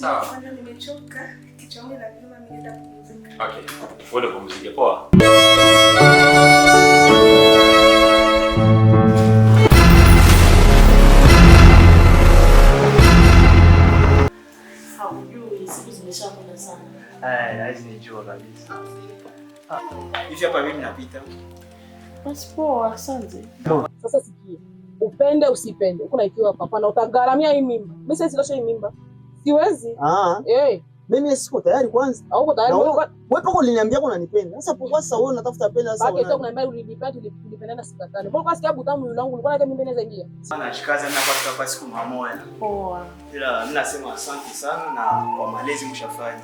Sawa. Kwanza nimechoka. Kichwa na kama mimi nenda kupumzika. Okay. Wewe pumzike poa. Haujui siku zimeshakwenda sana. Hizi ni jua kabisa. Hivi hapa mimi napita. Basi poa, asante. Sasa sikia. Upende usipende. Uko na ikiwa hapa na utagaramia hii mimba. Mimi siwezi tosha hii mimba. Siwezi. Mimi siko tayari kwanza. Hauko tayari? Wewe pako uliniambia unanipenda. Sasa kwa sasa wewe unatafuta pesa sasa. Baki tu unaniambia ulipendana sikatane. Mbona kwa sababu tamu yule wangu ulikuwa na mimi naweza ingia. Sana shikaza na kwa sababu siku moja. Poa. Ila mimi nasema asante sana na kwa malezi mshafanya.